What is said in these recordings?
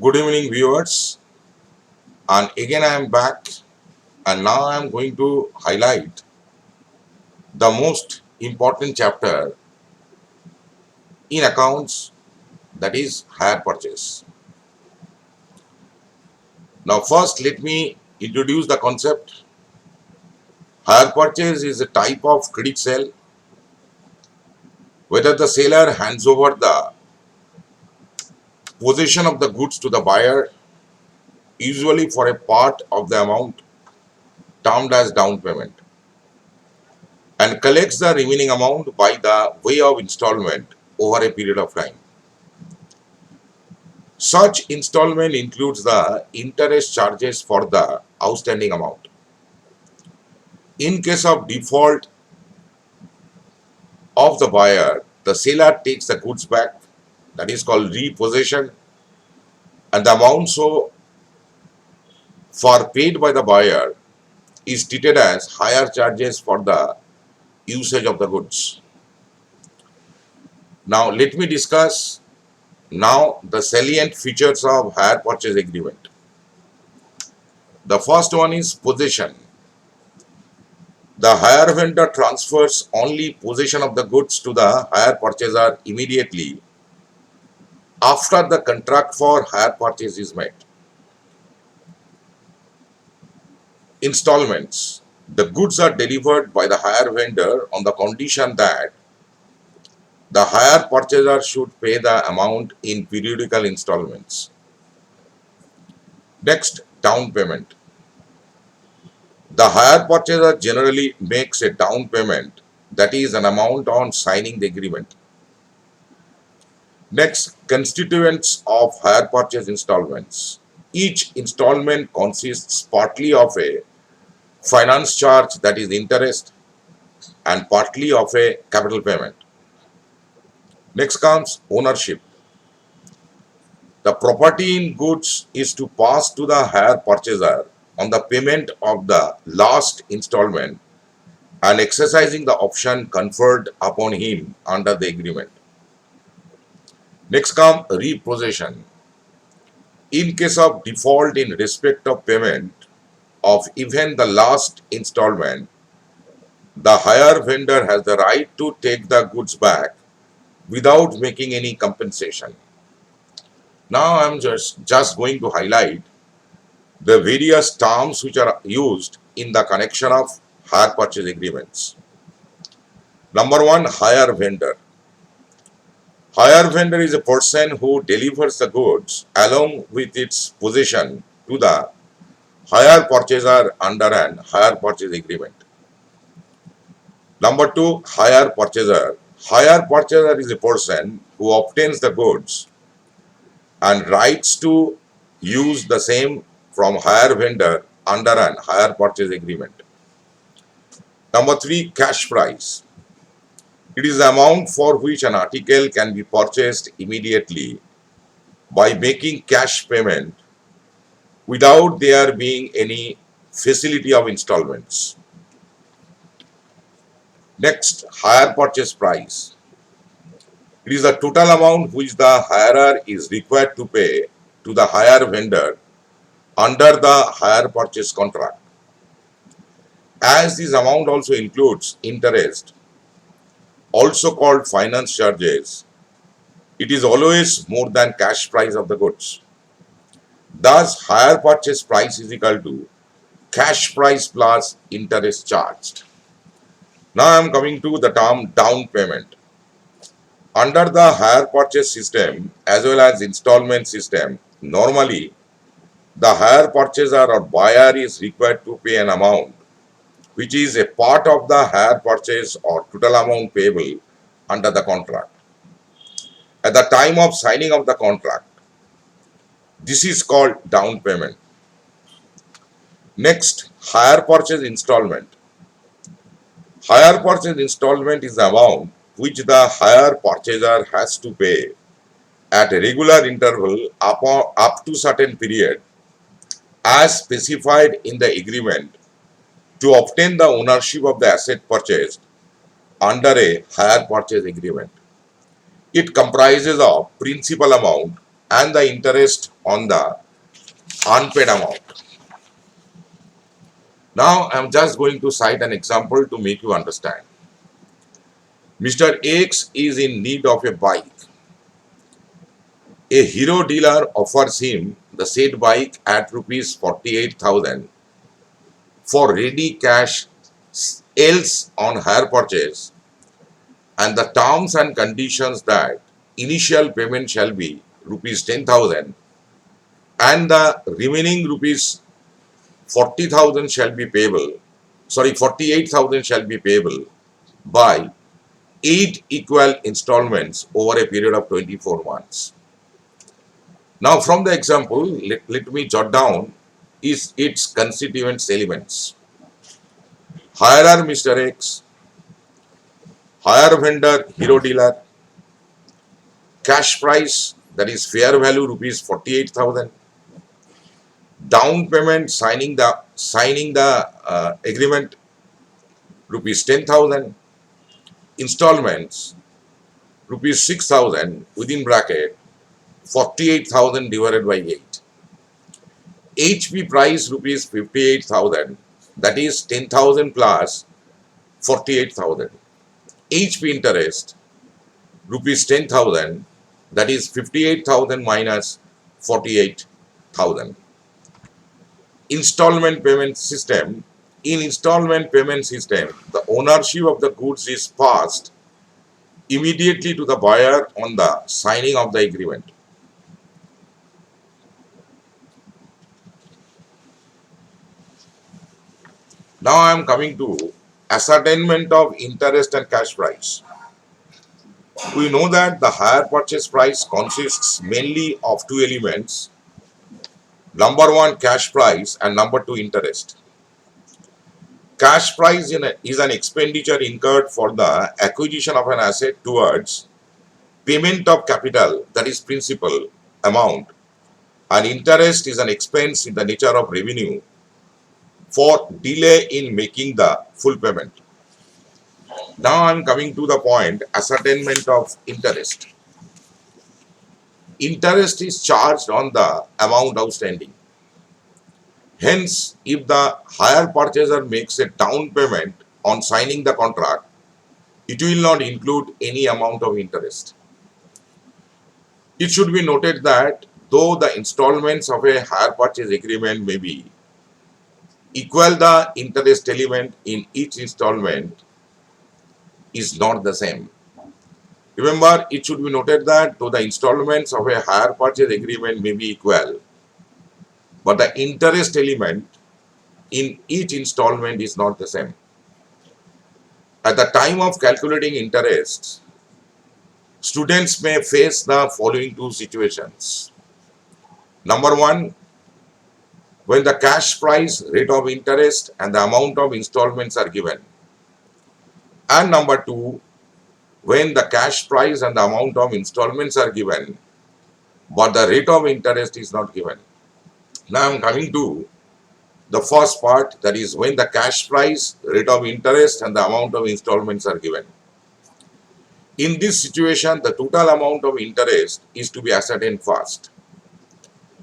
Good evening, viewers. And again, I am back, and now I am going to highlight the most important chapter in accounts, that is hire purchase. Now, first, let me introduce the concept. Hire purchase is a type of credit sale, whether the seller hands over the possession of the goods to the buyer, usually for a part of the amount termed as down payment, and collects the remaining amount by the way of installment over a period of time. Such installment includes the interest charges for the outstanding amount. In case of default of the buyer, the seller takes the goods back, that is called repossession, and the amount so far paid by the buyer is treated as higher charges for the usage of the goods. Now let me discuss now the salient features of hire purchase agreement. The first one is possession. The hire vendor transfers only possession of the goods to the hire purchaser immediately after the contract for hire purchase is made. Installments. The goods are delivered by the hire vendor on the condition that the hire purchaser should pay the amount in periodical installments. Next, down payment. The hire purchaser generally makes a down payment, that is an amount on signing the agreement. Next, constituents of hire purchase installments. Each installment consists partly of a finance charge, that is interest, and partly of a capital payment. Next comes ownership. The property in goods is to pass to the hire purchaser on the payment of the last installment and exercising the option conferred upon him under the agreement. Next comes repossession. In case of default in respect of payment of even the last installment, the hire vendor has the right to take the goods back without making any compensation. Now I am just going to highlight the various terms which are used in the connection of hire purchase agreements. Number one, hire vendor. Hire vendor is a person who delivers the goods along with its possession to the hire purchaser under an hire purchase agreement. Number two, hire purchaser. Hire purchaser is a person who obtains the goods and rights to use the same from hire vendor under an hire purchase agreement. Number three, cash price. It is the amount for which an article can be purchased immediately by making cash payment without there being any facility of installments. Next, hire purchase price. It is the total amount which the hirer is required to pay to the hire vendor under the hire purchase contract. As this amount also includes interest, also called finance charges, it is always more than cash price of the goods. Thus, hire purchase price is equal to cash price plus interest charged. Now I am coming to the term down payment. Under the hire purchase system as well as installment system, normally the hire purchaser or buyer is required to pay an amount which is a part of the hire purchase or total amount payable under the contract. At the time of signing of the contract, this is called down payment. Next, hire purchase installment. Hire purchase installment is the amount which the hire purchaser has to pay at a regular interval up to certain period as specified in the agreement to obtain the ownership of the asset purchased under a hire purchase agreement. It comprises of principal amount and the interest on the unpaid amount. Now I am just going to cite an example to make you understand. Mr. X is in need of a bike. A hero dealer offers him the said bike at rupees 48,000 for ready cash, else on hire purchase, and the terms and conditions that initial payment shall be rupees 10,000 and the remaining rupees 40,000 shall be payable, 48,000 shall be payable by 8 equal installments over a period of 24 months. Now from the example, let me jot down its constituent elements. Hirer Mr. X, hire vendor hero dealer, cash price, that is fair value rupees 48,000, down payment signing the agreement rupees 10,000, installments rupees 6,000 within bracket 48,000 divided by 8. HP price rupees 58,000, that is 10,000 plus 48,000. HP interest rupees 10,000, that is 58,000 minus 48,000. Installment payment system. In installment payment system, the ownership of the goods is passed immediately to the buyer on the signing of the agreement. Now I am coming to ascertainment of interest and cash price. We know that the hire purchase price consists mainly of two elements. Number one, cash price, and number two, interest. Cash price is an expenditure incurred for the acquisition of an asset towards payment of capital, that is principal amount, and interest is an expense in the nature of revenue for delay in making the full payment. Now I am coming to the point, ascertainment of interest. Interest is charged on the amount outstanding. Hence, if the hire purchaser makes a down payment on signing the contract, it will not include any amount of interest. It should be noted that though the installments of a hire purchase agreement may be equal, the interest element in each installment is not the same. Remember, it should be noted that though the installments of a hire purchase agreement may be equal, but the interest element in each installment is not the same. At the time of calculating interest, students may face the following two situations. Number one, when the cash price, rate of interest, and the amount of installments are given. And number two, when the cash price and the amount of installments are given, but the rate of interest is not given. Now I am coming to the first part, that is when the cash price, rate of interest, and the amount of installments are given. In this situation, the total amount of interest is to be ascertained first.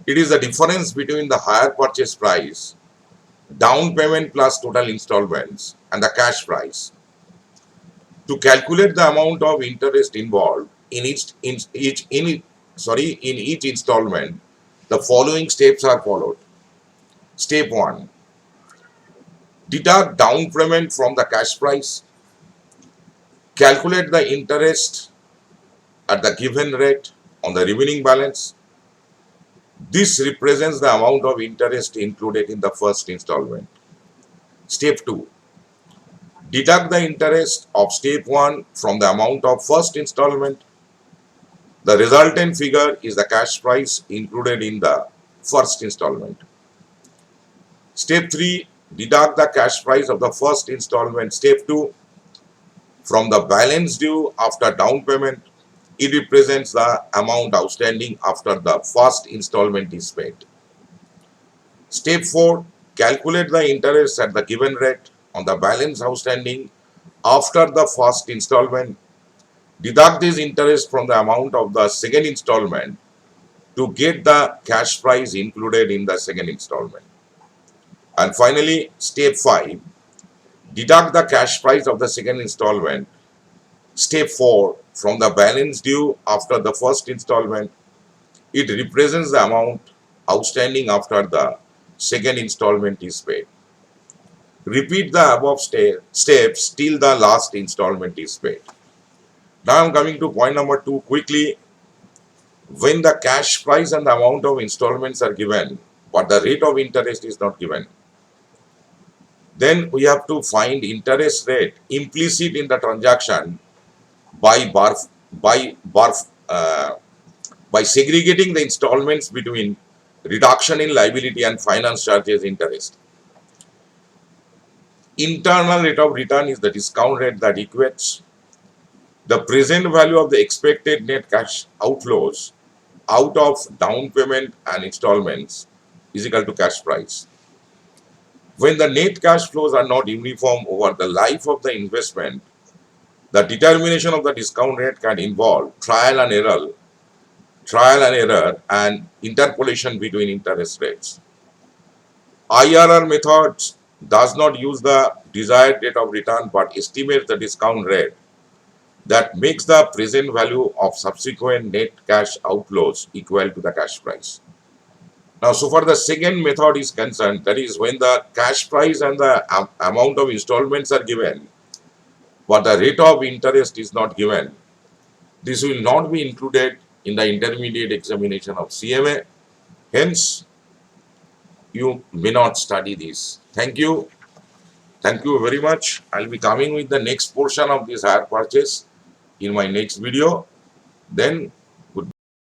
It is the difference between the hire purchase price, down payment plus total installments, and the cash price. To calculate the amount of interest involved in each installment, the following steps are followed. Step 1. Deduct down payment from the cash price. Calculate the interest at the given rate on the remaining balance. This represents the amount of interest included in the first installment. Step 2. Deduct the interest of step 1 from the amount of first installment. The resultant figure is the cash price included in the first installment. Step 3. Deduct the cash price of the first installment. Step 2. From the balance due after down payment, it represents the amount outstanding after the first installment is paid. Step 4. Calculate the interest at the given rate on the balance outstanding after the first installment. Deduct this interest from the amount of the second installment to get the cash price included in the second installment. And finally, step 5, deduct the cash price of the second installment. Step 4, from the balance due after the first installment, it represents the amount outstanding after the second installment is paid. Repeat the above steps till the last installment is paid. Now I am coming to point number 2 quickly. When the cash price and the amount of installments are given, but the rate of interest is not given, then we have to find interest rate implicit in the transaction by by bar, uh, by segregating the installments between reduction in liability and finance charges interest. Internal rate of return is the discount rate that equates the present value of the expected net cash outflows out of down payment and installments is equal to cash price. When the net cash flows are not uniform over the life of the investment, the determination of the discount rate can involve trial and error and interpolation between interest rates. IRR methods does not use the desired rate of return but estimates the discount rate that makes the present value of subsequent net cash outflows equal to the cash price. Now, so far the second method is concerned, that is when the cash price and the amount of installments are given, but the rate of interest is not given, this will not be included in the intermediate examination of CMA. Hence, you may not study this. Thank you. Thank you very much. I'll be coming with the next portion of this hire purchase in my next video. Then